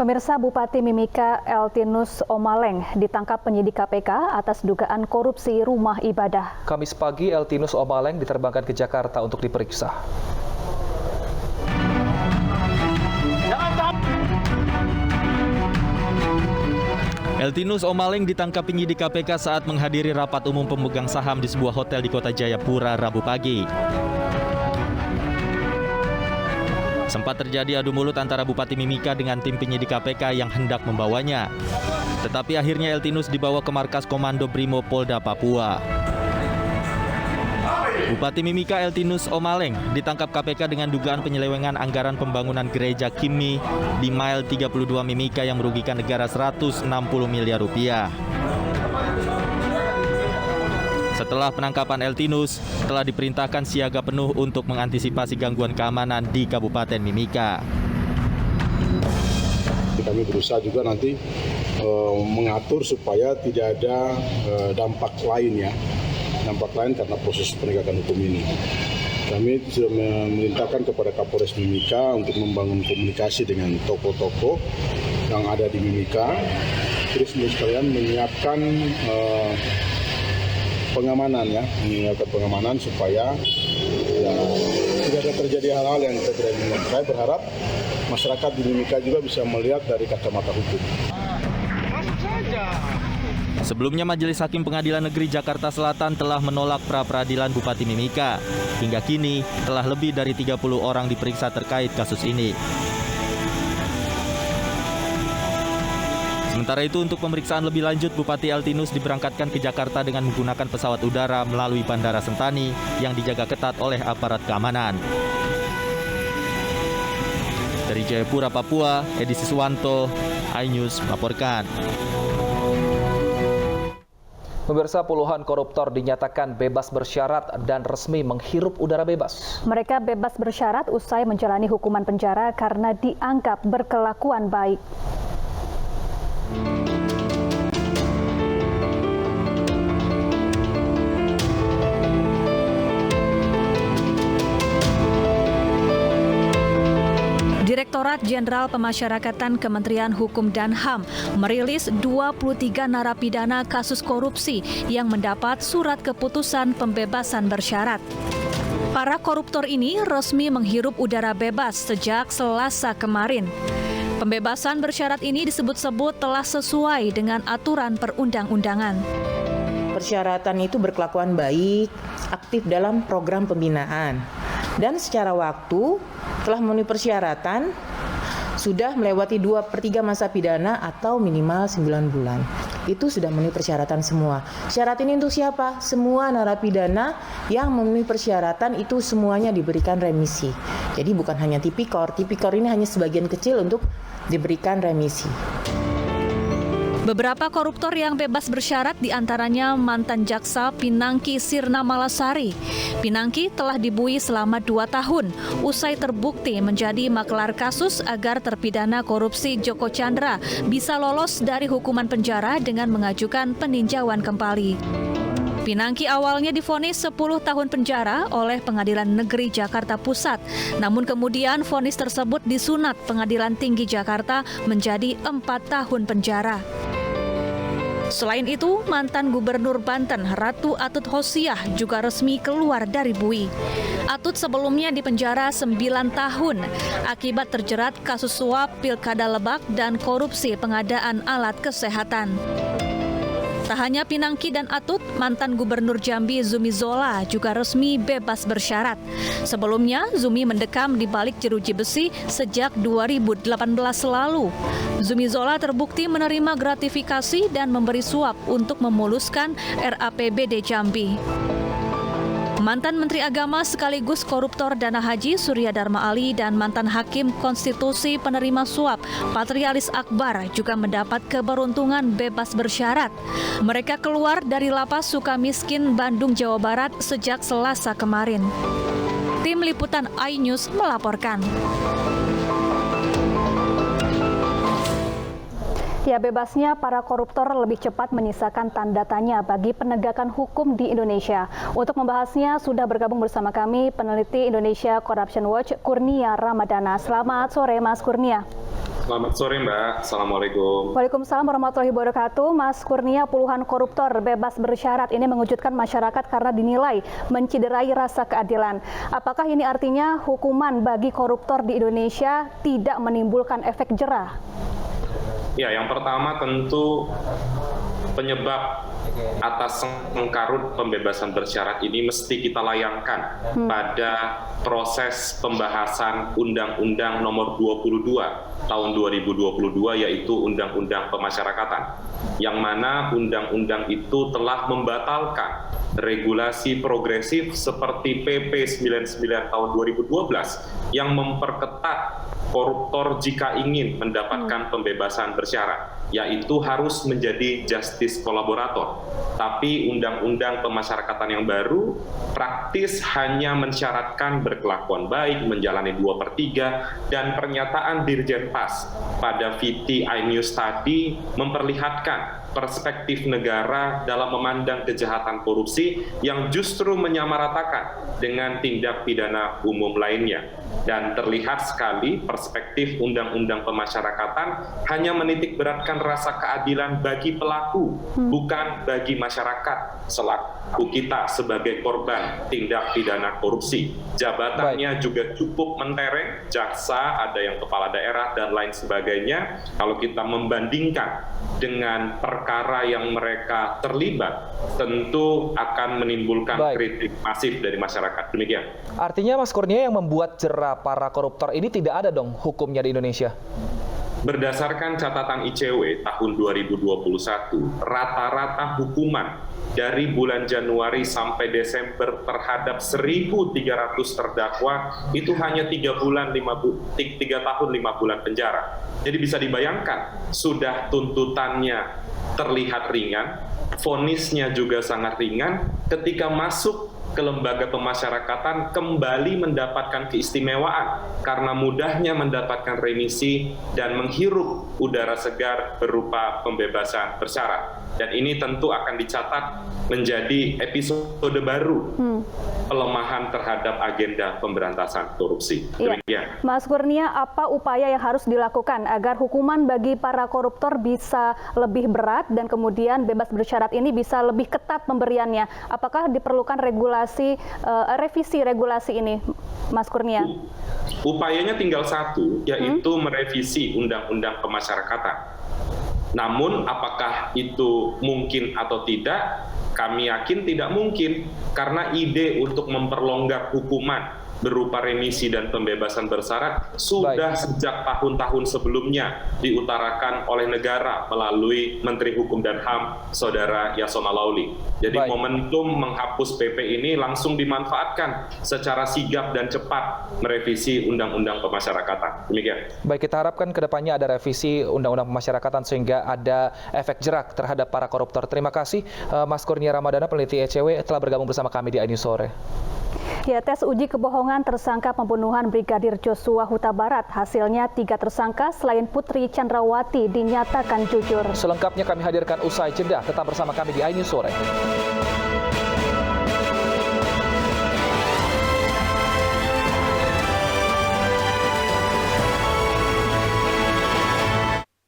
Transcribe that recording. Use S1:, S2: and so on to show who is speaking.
S1: Pemirsa, Bupati Mimika Eltinus Omaleng ditangkap penyidik KPK atas dugaan korupsi rumah ibadah.
S2: Kamis pagi, Eltinus Omaleng diterbangkan ke Jakarta untuk diperiksa.
S3: Eltinus Omaleng ditangkap penyidik KPK saat menghadiri rapat umum pemegang saham di sebuah hotel di Kota Jayapura Rabu pagi. Sempat terjadi adu mulut antara Bupati Mimika dengan tim penyidik KPK yang hendak membawanya. Tetapi akhirnya Eltinus dibawa ke markas Komando Brimo Polda Papua. Bupati Mimika Eltinus Omaleng ditangkap KPK dengan dugaan penyelewengan anggaran pembangunan gereja Kimi di Mile 32 Mimika yang merugikan negara 160 miliar rupiah. Setelah penangkapan Eltinus, telah diperintahkan siaga penuh untuk mengantisipasi gangguan keamanan di Kabupaten Mimika.
S4: Kami berusaha juga nanti mengatur supaya tidak ada dampak lain karena proses penegakan hukum ini. Kami sudah memerintahkan kepada Kapolres Mimika untuk membangun komunikasi dengan tokoh-tokoh yang ada di Mimika, terus sekalian menyiapkan pengamanan supaya tidak ada terjadi hal-hal yang tidak diinginkan. Saya berharap masyarakat di Mimika juga bisa melihat dari kacamata hukum.
S3: Sebelumnya Majelis Hakim Pengadilan Negeri Jakarta Selatan telah menolak pra-peradilan Bupati Mimika. Hingga kini telah lebih dari 30 orang diperiksa terkait kasus ini. Sementara itu, untuk pemeriksaan lebih lanjut, Bupati Eltinus diberangkatkan ke Jakarta dengan menggunakan pesawat udara melalui Bandara Sentani yang dijaga ketat oleh aparat keamanan. Dari Jayapura, Papua, Edi Siswanto, iNews melaporkan.
S2: Pemirsa, puluhan koruptor dinyatakan bebas bersyarat dan resmi menghirup udara bebas.
S1: Mereka bebas bersyarat usai menjalani hukuman penjara karena dianggap berkelakuan baik. Direktorat Jenderal Pemasyarakatan Kementerian Hukum dan HAM merilis 23 narapidana kasus korupsi yang mendapat surat keputusan pembebasan bersyarat. Para koruptor ini resmi menghirup udara bebas sejak Selasa kemarin. Pembebasan bersyarat ini disebut-sebut telah sesuai dengan aturan perundang-undangan.
S5: Persyaratan itu berkelakuan baik, aktif dalam program pembinaan, dan secara waktu telah memenuhi persyaratan, sudah melewati 2/3 masa pidana atau minimal 9 bulan. Itu sudah memenuhi persyaratan semua. Syarat ini untuk siapa? Semua narapidana yang memenuhi persyaratan itu semuanya diberikan remisi. Jadi bukan hanya tipikor. Tipikor ini hanya sebagian kecil untuk diberikan remisi.
S1: Beberapa koruptor yang bebas bersyarat diantaranya mantan jaksa Pinangki Sirna Malasari. Pinangki telah dibui selama 2 tahun usai terbukti menjadi maklar kasus agar terpidana korupsi Joko Chandra bisa lolos dari hukuman penjara dengan mengajukan peninjauan kembali. Pinangki awalnya divonis 10 tahun penjara oleh Pengadilan Negeri Jakarta Pusat. Namun kemudian vonis tersebut disunat Pengadilan Tinggi Jakarta menjadi 4 tahun penjara. Selain itu, mantan Gubernur Banten Ratu Atut Hosiah juga resmi keluar dari bui. Atut sebelumnya dipenjara 9 tahun akibat terjerat kasus suap Pilkada Lebak dan korupsi pengadaan alat kesehatan. Tak hanya Pinangki dan Atut, mantan Gubernur Jambi Zumi Zola juga resmi bebas bersyarat. Sebelumnya, Zumi mendekam di balik jeruji besi sejak 2018 lalu. Zumi Zola terbukti menerima gratifikasi dan memberi suap untuk memuluskan RAPBD Jambi. Mantan Menteri Agama sekaligus koruptor dana haji Surya Dharma Ali dan mantan Hakim Konstitusi penerima suap Patrialis Akbar juga mendapat keberuntungan bebas bersyarat. Mereka keluar dari Lapas Sukamiskin, Bandung, Jawa Barat sejak Selasa kemarin. Tim Liputan iNews melaporkan. Ya, bebasnya para koruptor lebih cepat menyisakan tanda tanya bagi penegakan hukum di Indonesia. Untuk membahasnya sudah bergabung bersama kami peneliti Indonesia Corruption Watch Kurnia Ramadana. Selamat sore Mas Kurnia.
S6: Selamat sore Mbak, Assalamualaikum.
S1: Waalaikumsalam warahmatullahi wabarakatuh. Mas Kurnia, puluhan koruptor bebas bersyarat ini mengejutkan masyarakat karena dinilai menciderai rasa keadilan. Apakah ini artinya hukuman bagi koruptor di Indonesia tidak menimbulkan efek jerah?
S6: Ya, yang pertama tentu penyebab atas sengkarut pembebasan bersyarat ini mesti kita layangkan pada proses pembahasan Undang-Undang Nomor 22 Tahun 2022, yaitu Undang-Undang Pemasyarakatan, yang mana undang-undang itu telah membatalkan regulasi progresif seperti PP 99 tahun 2012 yang memperketat koruptor jika ingin mendapatkan pembebasan bersyarat, yaitu harus menjadi justice kolaborator. Tapi Undang-Undang Pemasyarakatan yang baru praktis hanya mensyaratkan berkelakuan baik, menjalani 2/3, dan pernyataan Dirjen Pas pada VT iNews tadi memperlihatkan perspektif negara dalam memandang kejahatan korupsi yang justru menyamaratakan dengan tindak pidana umum lainnya. Dan terlihat sekali perspektif Undang-Undang Pemasyarakatan hanya menitikberatkan rasa keadilan bagi pelaku, bukan bagi masyarakat selaku kita sebagai korban tindak pidana korupsi. Jabatannya juga cukup mentereng, jaksa, ada yang kepala daerah, dan lain sebagainya. Kalau kita membandingkan dengan perkara yang mereka terlibat, tentu akan menimbulkan kritik masif dari masyarakat. Demikian.
S2: Artinya Mas Kurnia, yang membuat jera para koruptor ini tidak ada dong hukumnya di Indonesia?
S6: Berdasarkan catatan ICW tahun 2021, rata-rata hukuman dari bulan Januari sampai Desember terhadap 1.300 terdakwa itu hanya 3 tahun 5 bulan penjara. Jadi bisa dibayangkan, sudah tuntutannya terlihat ringan, vonisnya juga sangat ringan, ketika masuk ke lembaga pemasyarakatan kembali mendapatkan keistimewaan karena mudahnya mendapatkan remisi dan menghirup udara segar berupa pembebasan bersyarat. Dan ini tentu akan dicatat menjadi episode baru pelemahan terhadap agenda pemberantasan korupsi. Demikian.
S1: Mas Kurnia, apa upaya yang harus dilakukan agar hukuman bagi para koruptor bisa lebih berat dan kemudian bebas bersyarat ini bisa lebih ketat pemberiannya? Apakah diperlukan revisi regulasi ini, Mas Kurnia?
S6: Upayanya tinggal satu, yaitu merevisi Undang-Undang Pemasyarakatan. Namun apakah itu mungkin atau tidak? Kami yakin tidak mungkin, karena ide untuk memperlonggar hukuman berupa remisi dan pembebasan bersyarat sudah sejak tahun-tahun sebelumnya diutarakan oleh negara melalui Menteri Hukum dan HAM, Saudara Yasona Lauli. Jadi momentum menghapus PP ini langsung dimanfaatkan secara sigap dan cepat merevisi Undang-Undang Pemasyarakatan. Demikian.
S2: Baik, kita harapkan ke depannya ada revisi Undang-Undang Pemasyarakatan sehingga ada efek jerak terhadap para koruptor. Terima kasih Mas Kurnia Ramadana, peneliti ICW, telah bergabung bersama kami di iNews Sore.
S1: Ya, tes uji kebohongan tersangka pembunuhan Brigadir Joshua Huta Barat. Hasilnya 3 tersangka selain Putri Chandrawati dinyatakan jujur.
S2: Selengkapnya kami hadirkan usai jeda. Tetap bersama kami di iNews Sore.